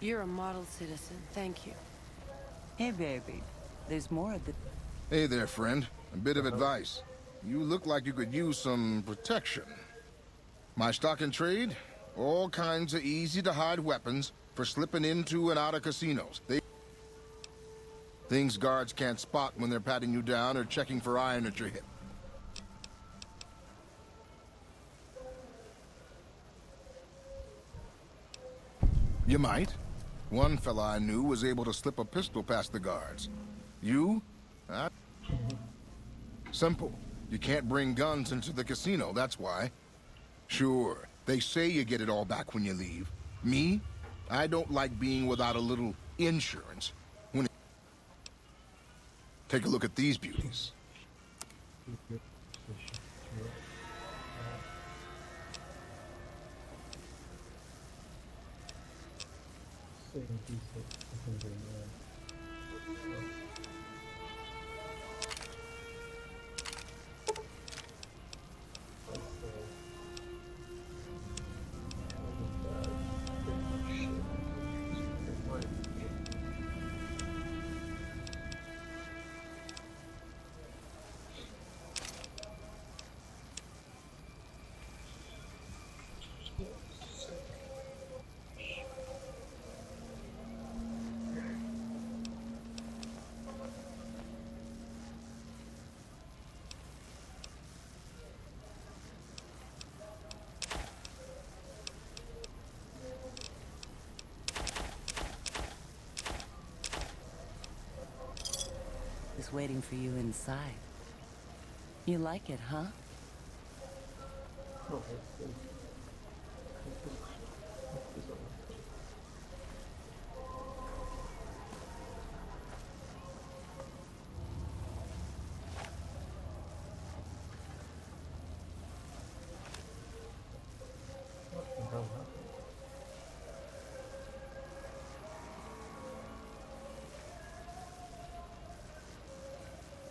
You're a model citizen. Thank you. Hey, baby. There's more of the... Hey there, friend. A bit of advice. You look like you could use some protection. My stock and trade? All kinds of easy-to-hide weapons for slipping into and out of casinos. Things guards can't spot when they're patting you down or checking for iron at your hip. You might. One fella I knew was able to slip a pistol past the guards. You? Simple. You can't bring guns into the casino, that's why. Sure, they say you get it all back when you leave. Me? I don't like being without a little insurance. Take a look at these beauties. is waiting for you inside. You like it, huh?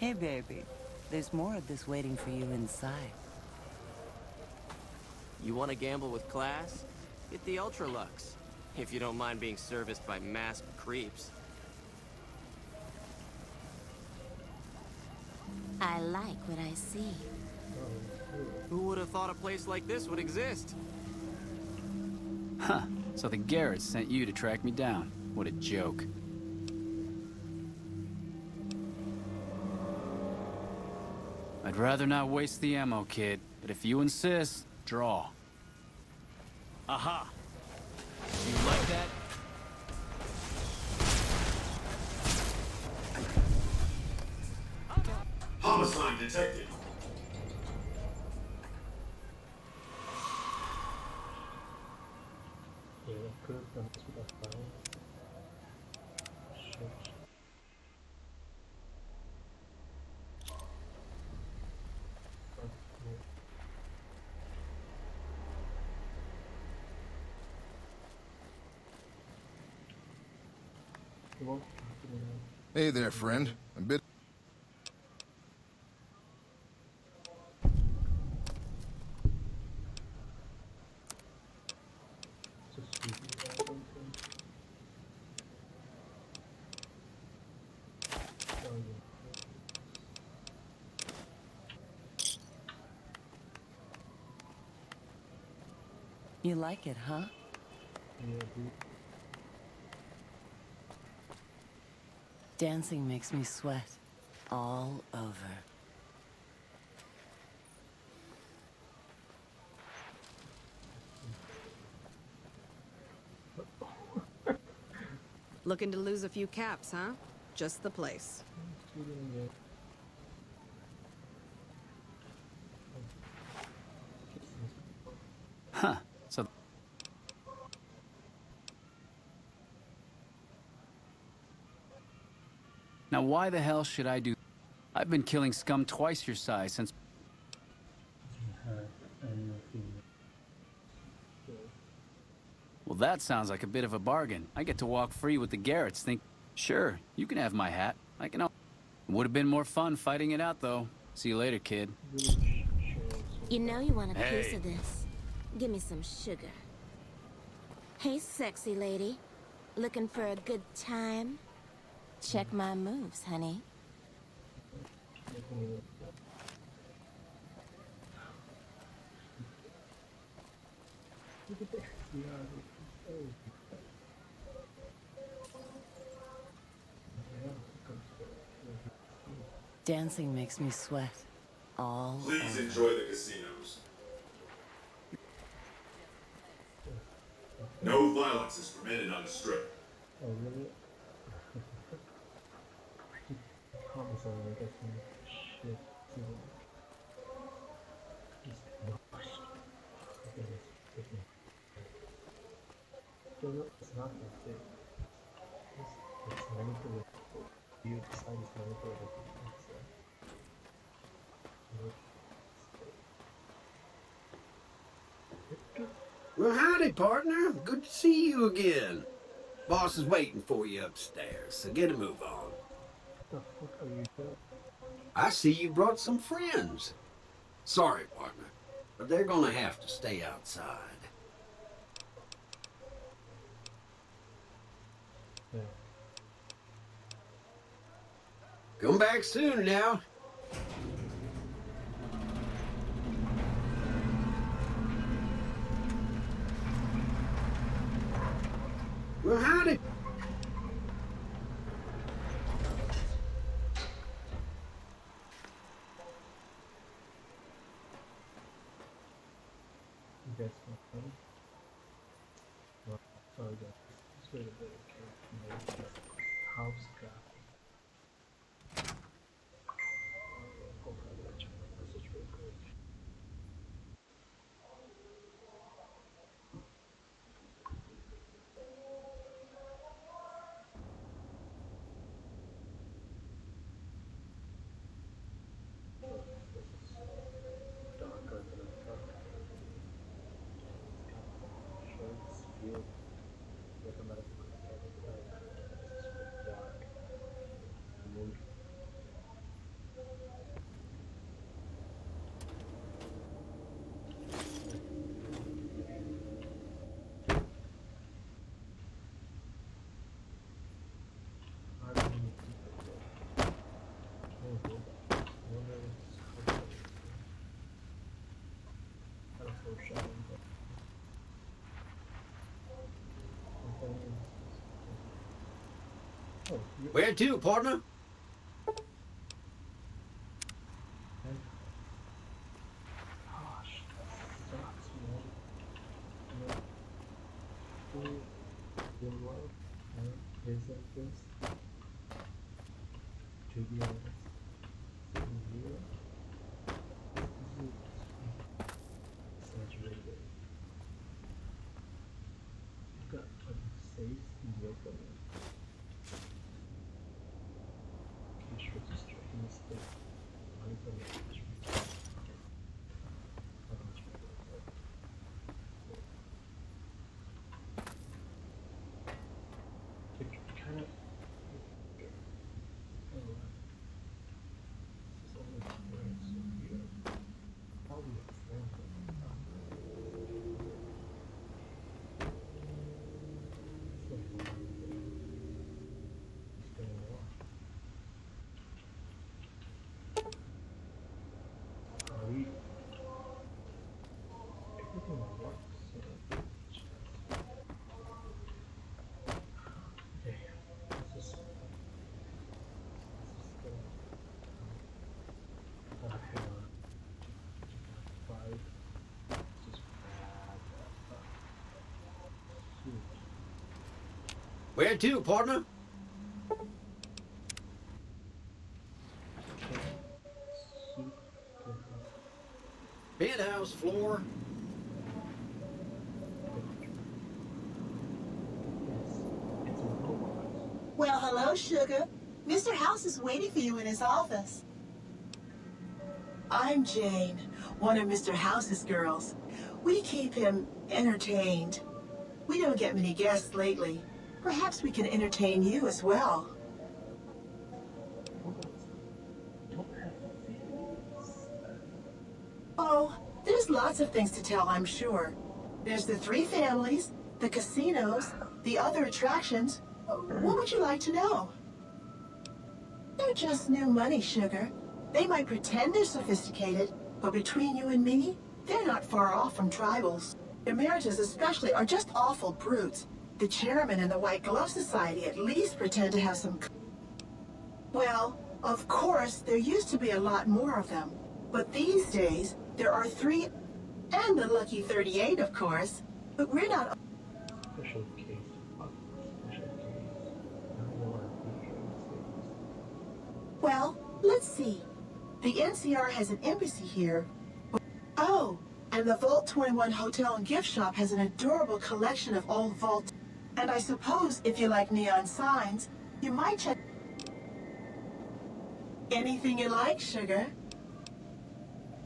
Hey, baby. There's more of this waiting for you inside. You want to gamble with class? Get the Ultra Lux, if you don't mind being serviced by masked creeps. I like what I see. Who would have thought a place like this would exist? Huh. So the Garretts sent you to track me down. What a joke. I'd rather not waste the ammo, kid. But if you insist, draw. Aha! You like that? Homicide detected. Hey there, friend. A bit... You like it, huh? Dancing makes me sweat all over. Looking to lose a few caps, huh? Just the place. Huh. So... Now why the hell should I do... I've been killing scum twice your size since... Well, that sounds like a bit of a bargain. I get to walk free with the Garretts. Think, sure, you can have my hat. I can... Would have been more fun fighting it out, though. See you later, kid. You know you want a piece Hey. of this. Give me some sugar. Hey, sexy lady. Looking for a good time? Check my moves, honey. Dancing makes me sweat. All Please over. enjoy the casinos. No violence is permitted on the strip. Oh, really? Homicide, I guess, some shit, too. Just washed. Okay, it's freaking. No, it's not that big. It's manipulated. You decide it's manipulated. Well, howdy, partner. Good to see you again. Boss is waiting for you upstairs, so get a move on. What the fuck are you doing? I see you brought some friends. Sorry, partner, but they're gonna have to stay outside. Yeah. Come back soon now. Well, howdy. You guys want fun? Well, sorry guys. Just wait a bit, okay? House guy. Hold on, I'll check my message real quick. This is darker than I thought. It's got the shirts, field, with a medical consultant. This is dark. Mood. I don't know. Oh, hold on. I wonder if it's how kind of foreshadowing, but something is. Oh, you. Where to, partner? Gosh, that sucks, man. You know, full real world, right? Is like this. To be honest, sitting here, this is exaggerated. You've got fucking safes in the open. Cash register in the state. Money from the cash register. How much money is that? It kind of. Oh, this is only squares, so here. Probably a friend. It's going on. Are we? Everything works, so just. Okay, this is still. Hang on. 5. Just grab that. Shoot. Where to, partner? Soup. Penthouse floor. Yes, it's a robot. Well, hello, Sugar. Mr. House is waiting for you in his office. I'm Jane, one of Mr. House's girls. We keep him entertained. We don't get many guests lately. Perhaps we can entertain you as well. Robots don't have feelings. Oh, there's lots of things to tell, I'm sure. There's the 3 families, the casinos, the other attractions, what would you like to know? They're just new money, Sugar. They might pretend they're sophisticated, but between you and me, they're not far off from tribals. Emeritus especially are just awful brutes. The chairman and the White Glove Society at least pretend to have some... Well, of course, there used to be a lot more of them. But these days, there are 3, and the Lucky 38, of course. But we're not... Special case. Fuck. Special case. Now you are featuring series. Well, let's see. The NCR has an embassy here. Oh, and the Vault 21 Hotel and Gift Shop has an adorable collection of old Vault. And I suppose if you like neon signs, you might check... Anything you like, Sugar.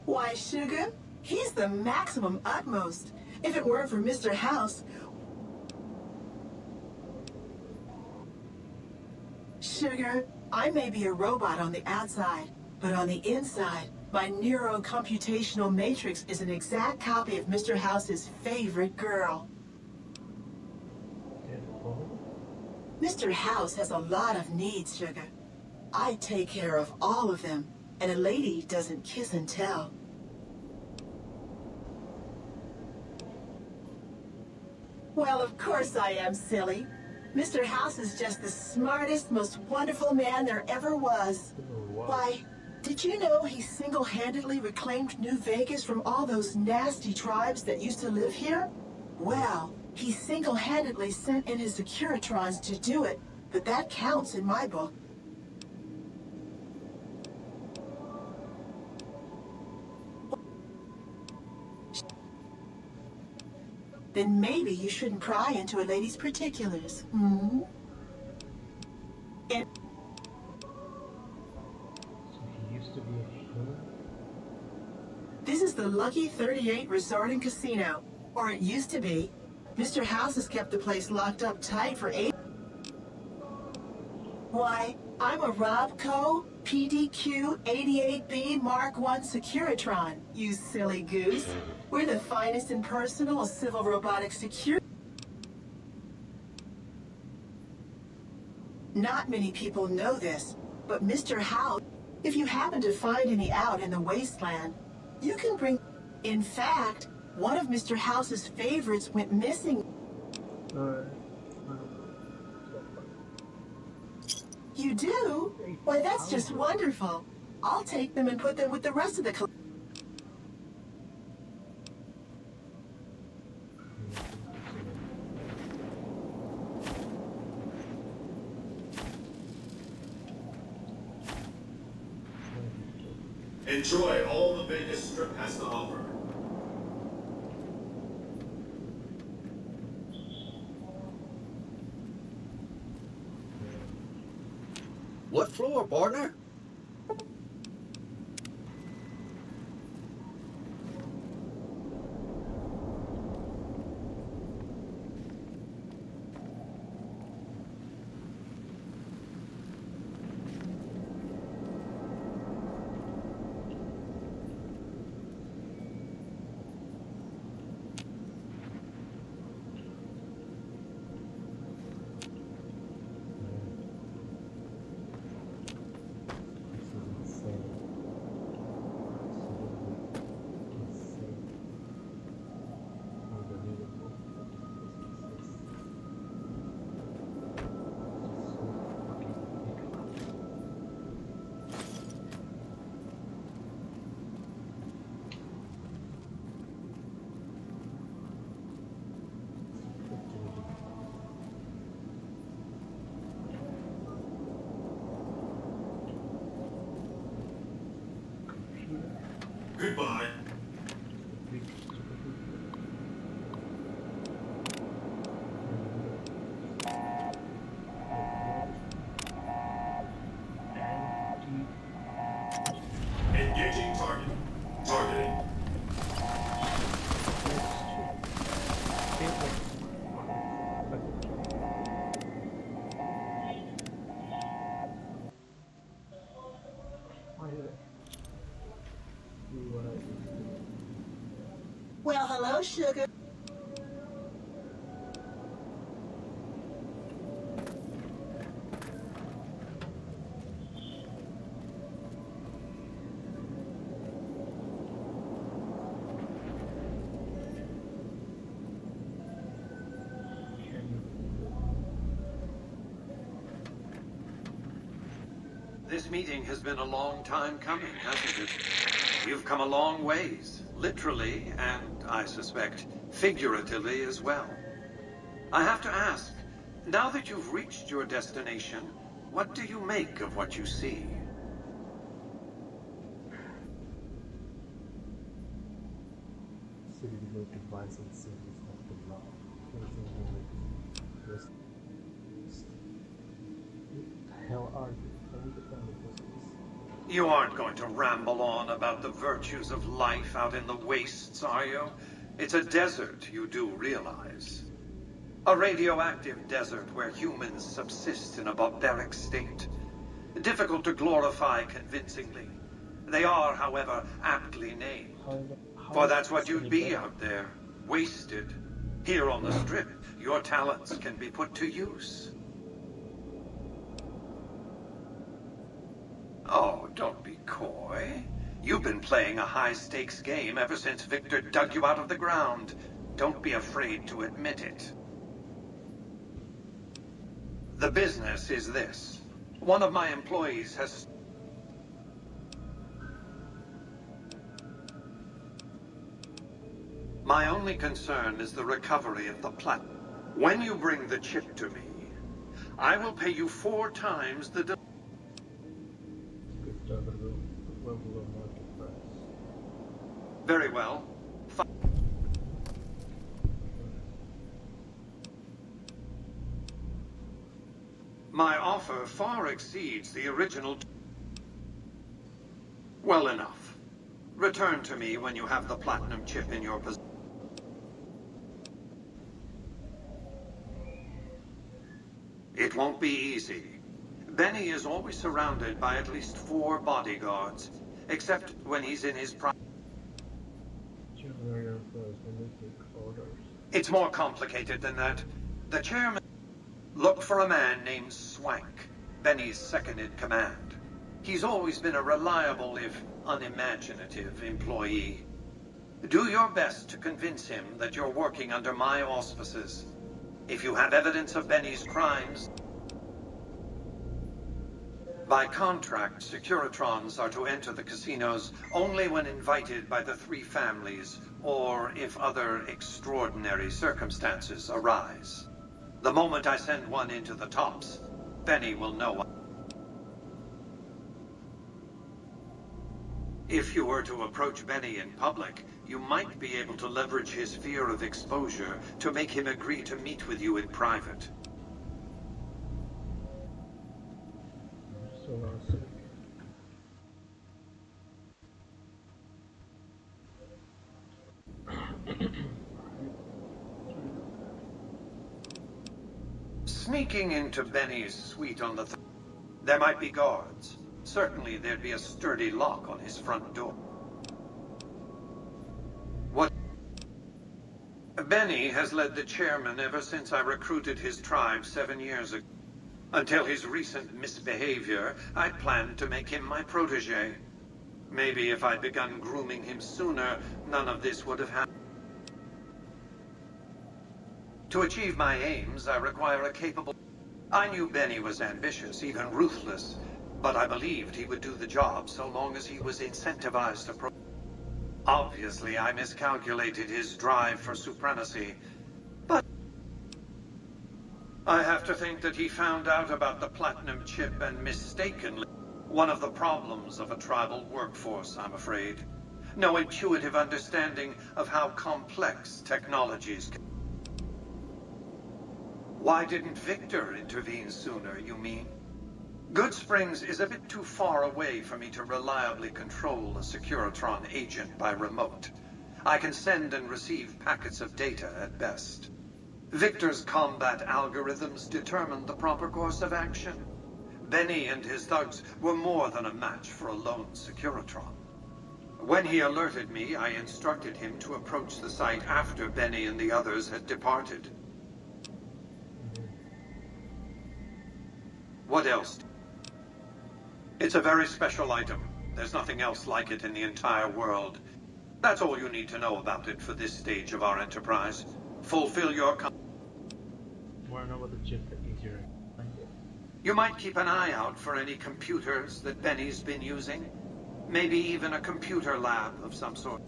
Why, Sugar? He's the maximum utmost. If it weren't for Mr. House... Sugar, I may be a robot on the outside, but on the inside, my neurocomputational matrix is an exact copy of Mr. House's favorite girl. Mr. House has a lot of needs, Sugar. I take care of all of them, and a lady doesn't kiss and tell. Well, of course I am, silly. Mr. House is just the smartest, most wonderful man there ever was. Why, did you know he single-handedly reclaimed New Vegas from all those nasty tribes that used to live here? Well, he single-handedly sent in his Securitrons to do it, but that counts in my book. Then maybe you shouldn't pry into a lady's particulars, hmm? And So he used to be a villain? this is the Lucky 38 Resort and Casino, or it used to be. Mr. House has kept the place locked up tight for 8... Why, I'm a Robco PDQ 88B Mark I Securitron, you silly goose. We're the finest in personal civil robotic security. Not many people know this, but Mr. House, if you happen to find any out in the wasteland, you can bring... In fact, one of Mr. House's favorites went missing. You do? Why, that's just wonderful. I'll take them and put them with the rest of the collection. Enjoy all the Vegas Strip has to offer. What floor, partner? Goodbye. Engaging target. Targeting. Well, hello, Sugar. this meeting has been a long time coming, hasn't it? You've come a long ways, literally, and I suspect figuratively as well. I have to ask, now that you've reached your destination, what do you make of what you see? City devoted violent cities of the law. Anything with What the hell are you? Can we defend the business? You aren't going to ramble on about the virtues of life out in the wastes, are you? It's a desert, you do realize. A radioactive desert where humans subsist in a barbaric state. Difficult to glorify convincingly. They are, however, aptly named. For that's what you'd be out there, wasted. Here on the Strip, your talents can be put to use. Oh, don't be coy. You've been playing a high-stakes game ever since Victor dug you out of the ground. Don't be afraid to admit it. The business is this. One of my employees has... My only concern is the recovery of the platinum. When you bring the chip to me, I will pay you 4 times the... Very well. My offer far exceeds the original... Well enough. Return to me when you have the platinum chip in your possession. It won't be easy. Benny is always surrounded by at least 4 bodyguards, except when he's in his prime. It's more complicated than that. The chairman looked for a man named Swank, Benny's second-in-command. He's always been a reliable, if unimaginative, employee. Do your best to convince him that you're working under my auspices. If you have evidence of Benny's crimes... By contract, Securitrons are to enter the casinos only when invited by the 3 families, or if other extraordinary circumstances arise. The moment I send one into the tops, Benny will know. If you were to approach Benny in public, you might be able to leverage his fear of exposure to make him agree to meet with you in private. Sneaking into Benny's suite on the... There might be guards. Certainly there'd be a sturdy lock on his front door. What? Benny has led the chairman ever since I recruited his tribe 7 years ago. Until his recent misbehavior, I'd planned to make him my protege. Maybe if I'd begun grooming him sooner, none of this would have happened. To achieve my aims, I require a capable... I knew Benny was ambitious, even ruthless, but I believed he would do the job so long as he was incentivized to Obviously, I miscalculated his drive for supremacy, but... I have to think that he found out about the platinum chip and mistakenly... One of the problems of a tribal workforce, I'm afraid. No intuitive understanding of how complex technologies can... Why didn't Victor intervene sooner, you mean? Goodsprings is a bit too far away for me to reliably control a Securitron agent by remote. I can send and receive packets of data at best. Victor's combat algorithms determined the proper course of action. Benny and his thugs were more than a match for a lone Securitron. When he alerted me, I instructed him to approach the site after Benny and the others had departed. What else? It's a very special item. There's nothing else like it in the entire world. That's all you need to know about it for this stage of our enterprise. Fulfill your... More know about the chip, the easier I find it. You might keep an eye out for any computers that Benny's been using. Maybe even a computer lab of some sort.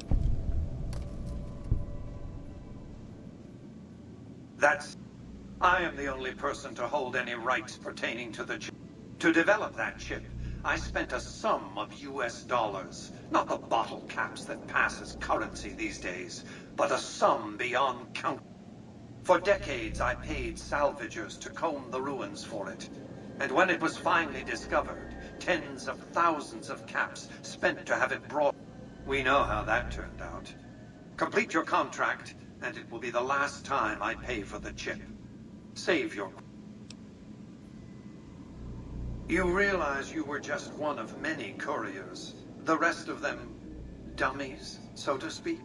I am the only person to hold any rights pertaining to the chip. To develop that chip, I spent a sum of US dollars. Not the bottle caps that pass as currency these days, but a sum beyond count. For decades, I paid salvagers to comb the ruins for it. And when it was finally discovered, tens of thousands of caps spent to have it brought. We know how that turned out. Complete your contract, and it will be the last time I pay for the chip. Save your... You realize you were just one of many couriers. The rest of them, dummies, so to speak.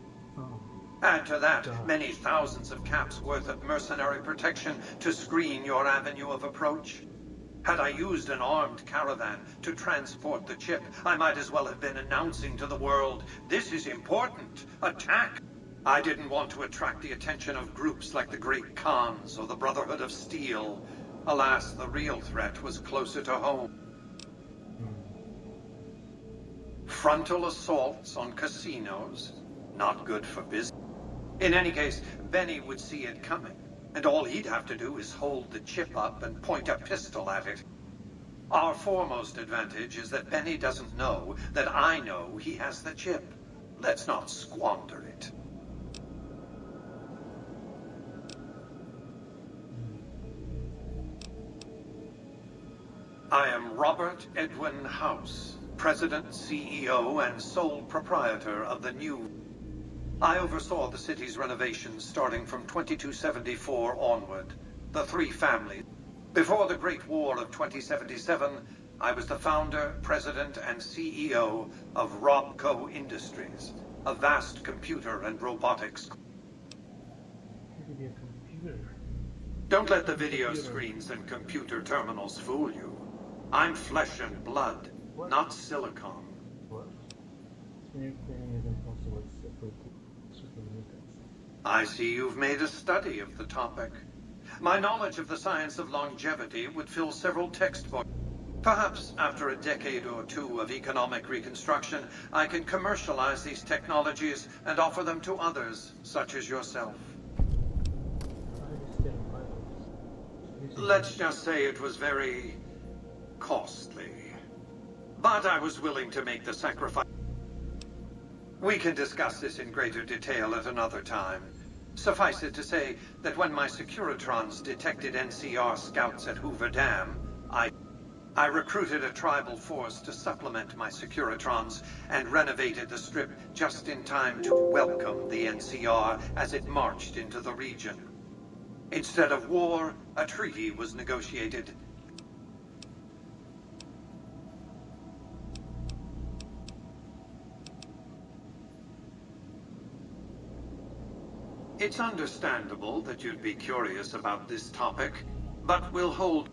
Add to that many thousands of caps worth of mercenary protection to screen your avenue of approach. Had I used an armed caravan to transport the chip, I might as well have been announcing to the world, this is important, attack! I didn't want to attract the attention of groups like the Great Khans or the Brotherhood of Steel. Alas, the real threat was closer to home. Frontal assaults on casinos, not good for business. In any case, Benny would see it coming, and all he'd have to do is hold the chip up and point a pistol at it. Our foremost advantage is that Benny doesn't know that I know he has the chip. Let's not squander it. I am Robert Edwin House, President, CEO, and sole proprietor of the new... I oversaw the city's renovations starting from 2274 onward. The three families. Before the Great War of 2077, I was the founder, president, and CEO of Robco Industries, a vast computer and robotics. Don't let the video screens and computer terminals fool you. I'm flesh and blood, not silicon. What? Nuclearing is impossible except for supermutants. I see you've made a study of the topic. My knowledge of the science of longevity would fill several textbooks. Perhaps after a decade or two of economic reconstruction, I can commercialize these technologies and offer them to others, such as yourself. Let's just say it was very costly. But I was willing to make the sacrifice. We can discuss this in greater detail at another time. Suffice it to say that when my Securitrons detected NCR scouts at Hoover Dam, I recruited a tribal force to supplement my Securitrons and renovated the strip just in time to welcome the NCR as it marched into the region. Instead of war, a treaty was negotiated. It's understandable that you'd be curious about this topic, but we'll hold...